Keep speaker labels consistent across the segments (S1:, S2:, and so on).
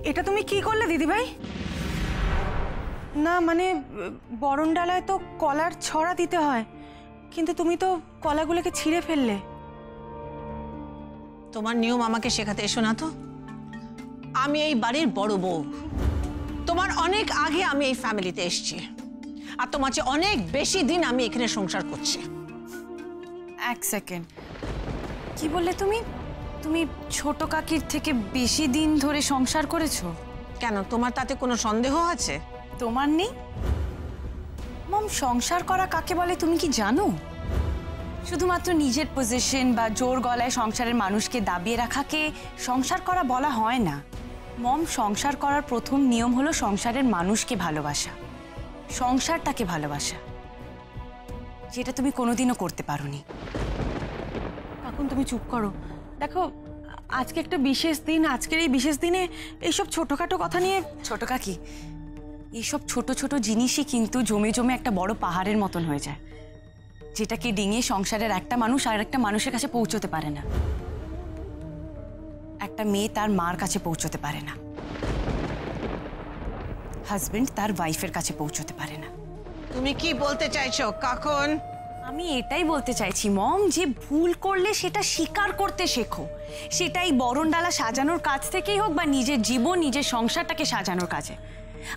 S1: এটা তুমি কি করলে দিদিভাই? না মানে বরণ ডালায় তো কলার ছড়া দিতে হয়, কিন্তু তুমি তো কলাগুলোকে ছিঁড়ে ফেললে।
S2: তোমার নিয়ম আমাকে শেখাতে এসো না তো। আমি এই বাড়ির বড় বউ, তোমার অনেক আগে আমি এই ফ্যামিলিতে এসেছি, আর তোমার চেয়ে অনেক বেশি দিন আমি এখানে সংসার করছি।
S3: এক সেকেন্ড, কি বললে তুমি? তুমি ছোট কাকির থেকে বেশি দিন ধরে সংসার করেছো?
S2: কেন, তোমার তাতে কোনো সন্দেহ আছে?
S3: তোমার নেই? মম, সংসার করা কাকে বলে তুমি কি জানো? শুধুমাত্র নিজের পজিশন বা জোর গলায় সংসারের মানুষকে দাবিয়ে রাখাকে সংসার করা বলা হয় না। মম, সংসার করার প্রথম নিয়ম হলো সংসারের মানুষকে ভালোবাসা, সংসারটাকে ভালোবাসা, যেটা তুমি কোনোদিনও করতে পারোনি।
S1: এখন তুমি চুপ করো। দেখো, আজকে একটা বিশেষ দিন, আজকের এই বিশেষ দিনে এইসব ছোটখাটো কথা নিয়ে।
S3: ছোট কাকি, এইসব ছোট ছোট জিনিসই কিন্তু জমে জমে একটা বড় পাহাড়ের মতন হয়ে যায়, যেটাকে ডিঙিয়ে সংসারের একটা মানুষ আর একটা মানুষের কাছে পৌঁছতে পারে না। একটা মেয়ে তার মার কাছে পৌঁছতে পারে না, হাজবেন্ড তার ওয়াইফের কাছে পৌঁছতে পারে না।
S2: তুমি কি বলতে চাইছো কাকন?
S3: আমি এটাই বলতে চাইছি মম, যে ভুল করলে সেটা স্বীকার করতে শেখো। সেটাই বরণডালা সাজানোর কাজ থেকেই হোক বা নিজের জীবন, নিজের সংসারটাকে সাজানোর কাজে।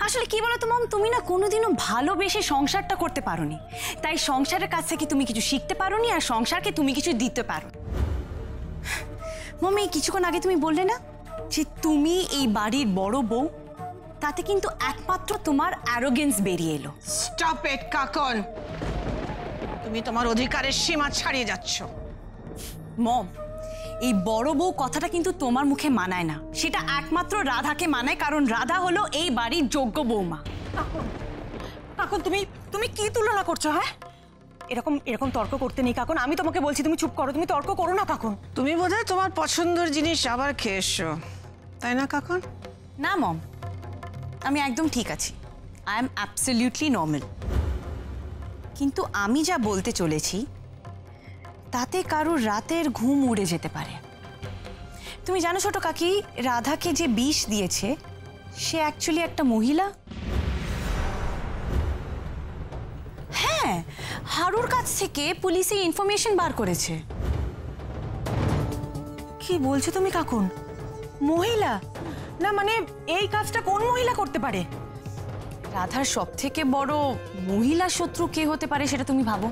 S3: আসলে কি বলো তো মম, তুমি না কোনোদিনও ভালোবেসে সংসারটা করতে পারোনি, তাই সংসারের কাছ থেকে তুমি কিছু শিখতে পারোনি আর সংসারকে তুমি কিছু দিতে পারো। মম, এই কিছুক্ষণ আগে তুমি বললে না যে তুমি এই বাড়ির বড় বউ, তাতে কিন্তু একমাত্র তোমার অ্যারোগেন্স বেরিয়ে এলো।
S2: স্টপ ইট কাকন, তুমি তোমার অধিকারের সীমা ছাড়িয়ে যাচ্ছ।
S3: মম, এই বড় বউ কথাটা কিন্তু তোমার মুখে মানায় না, সেটা একমাত্র রাধাকে মানায়, কারণ রাধা হলো এই বাড়ির যোগ্য বৌমা।
S1: কাকন, তুমি তুমি কি তুলনা করছো? হ্যাঁ, এরকম এরকম তর্ক করতে নেই কাকন। আমি তোমাকে বলছি তুমি চুপ করো, তুমি তর্ক করো না কাকন।
S2: তুমি বোধহয় তোমার পছন্দের জিনিস আবার খেয়ে এসছো, তাই না কাকন?
S3: না মম, আমি একদম ঠিক আছি, আই এম অ্যাবসলিউটলি নর্মাল। কিন্তু আমি যা বলতে চলেছি তাতে কারোর রাতের ঘুম উড়ে যেতে পারে। তুমি জানো ছোট কাকি, রাধাকে যে বিষ দিয়েছে সে অ্যাকচুয়ালি একটা মহিলা। হ্যাঁ, হারুর কাছ থেকে পুলিশে ইনফরমেশন বার করেছে।
S1: কি বলছো তুমি কাকন? মহিলা? না মানে এই কাজটা কোন মহিলা করতে পারে?
S3: রাধার সব থেকে বড় মহিলা শত্রু কে হতে পারে সেটা তুমি ভাবো।